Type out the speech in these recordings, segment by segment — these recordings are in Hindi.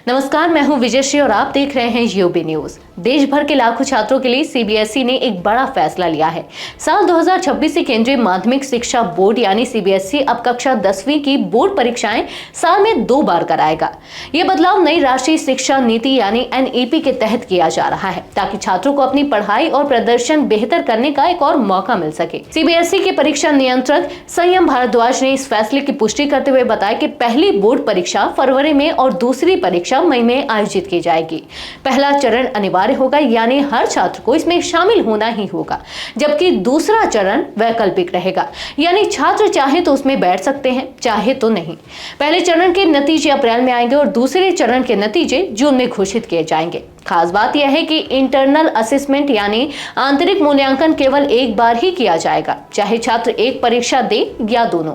नमस्कार, मैं हूं विजयश्री और आप देख रहे हैं यूबी न्यूज। देश भर के लाखों छात्रों के लिए सीबीएसई ने एक बड़ा फैसला लिया है। साल 2026 से केंद्रीय माध्यमिक शिक्षा बोर्ड यानी सीबीएसई अब कक्षा 10वीं की बोर्ड परीक्षाएं साल में 2 बार कराएगा। ये बदलाव नई राष्ट्रीय शिक्षा नीति यानी एनईपी के तहत किया जा रहा है ताकि छात्रों को अपनी पढ़ाई और प्रदर्शन बेहतर करने का एक और मौका मिल सके। सीबीएसई के परीक्षा नियंत्रक संयम भारद्वाज ने इस फैसले की पुष्टि करते हुए बताया कि पहली बोर्ड परीक्षा फरवरी में और दूसरी परीक्षा मई में आयोजित की जाएगी। पहला चरण अनिवार्य होगा यानी हर छात्र को इसमें शामिल होना ही होगा, जबकि दूसरा चरण वैकल्पिक रहेगा यानी छात्र चाहे तो उसमें बैठ सकते हैं, चाहे तो नहीं। पहले चरण के नतीजे अप्रैल में आएंगे और दूसरे चरण के नतीजे जून में घोषित किए जाएंगे। खास बात यह है कि इंटरनल असेसमेंट यानी आंतरिक मूल्यांकन केवल एक बार ही किया जाएगा, चाहे छात्र एक परीक्षा दे या दोनों।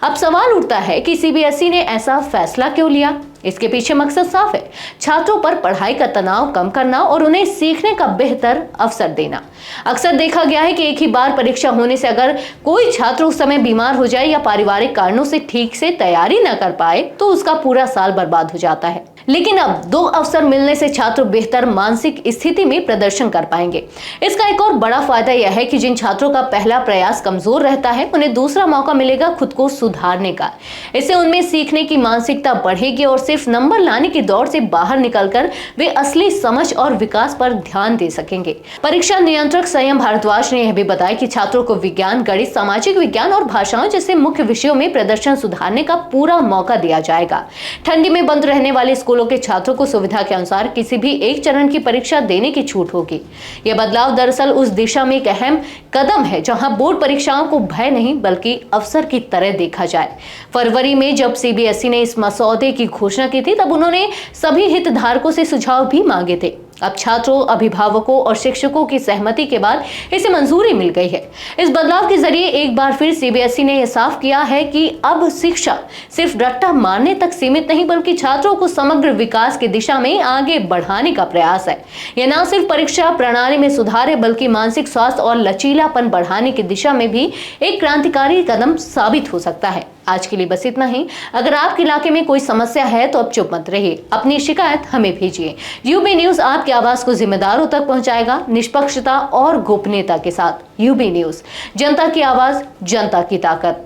अब सवाल उठता है कि सीबीएसई ने ऐसा फैसला क्यों लिया? इसके पीछे मकसद साफ है, छात्रों पर पढ़ाई का तनाव कम करना और उन्हें सीखने का बेहतर अवसर देना। अक्सर देखा गया है कि एक ही बार परीक्षा होने से अगर कोई छात्र उस समय बीमार हो जाए या पारिवारिक कारणों से ठीक से तैयारी न कर पाए तो उसका पूरा साल बर्बाद हो जाता है। लेकिन अब 2 अवसर मिलने से छात्र बेहतर मानसिक स्थिति में प्रदर्शन कर पाएंगे। इसका एक और बड़ा फायदा यह है कि जिन छात्रों का पहला प्रयास कमजोर रहता है उन्हें दूसरा मौका मिलेगा खुद को सुधारने का। इससे उनमें सीखने की मानसिकता बढ़ेगी और सिर्फ नंबर लाने की दौड़ से बाहर निकलकर वे असली समझ और विकास पर ध्यान दे सकेंगे। परीक्षा नियंत्रक संयम भारद्वाज ने यह भी बताया कि छात्रों को विज्ञान, गणित, सामाजिक विज्ञान और भाषाओं जैसे मुख्य विषयों में प्रदर्शन सुधारने का पूरा मौका दिया जाएगा। ठंडी में बंद रहने वाले स्कूलों के छात्रों को सुविधा के अनुसार किसी भी एक चरण की परीक्षा देने की छूट होगी। यह बदलाव दरअसल उस दिशा में एक अहम कदम है जहां बोर्ड परीक्षाओं को भय नहीं बल्कि अवसर की तरह देखा जाए। फरवरी में जब सीबीएसई ने इस मसौदे की घोषणा की थी तब उन्होंने सभी हितधारकों से सुझाव भी मांगे थे। अब छात्रों, अभिभावकों और शिक्षकों की सहमति के बाद इसे मंजूरी मिल गई है। इस बदलाव के जरिए एक बार फिर सीबीएसई ने यह साफ किया है कि अब शिक्षा सिर्फ रट्टा मारने तक सीमित नहीं बल्कि छात्रों को समग्र विकास की दिशा में आगे बढ़ाने का प्रयास है। यह न सिर्फ परीक्षा प्रणाली में सुधार है बल्कि मानसिक स्वास्थ्य और लचीलापन बढ़ाने की दिशा में भी एक क्रांतिकारी कदम साबित हो सकता है। आज के लिए बस इतना ही। अगर आपके इलाके में कोई समस्या है तो अब चुप मत रहिए, अपनी शिकायत हमें भेजिए। यूबी न्यूज आपकी आवाज को जिम्मेदारों तक पहुंचाएगा, निष्पक्षता और गोपनीयता के साथ। यूबी न्यूज, जनता की आवाज, जनता की ताकत।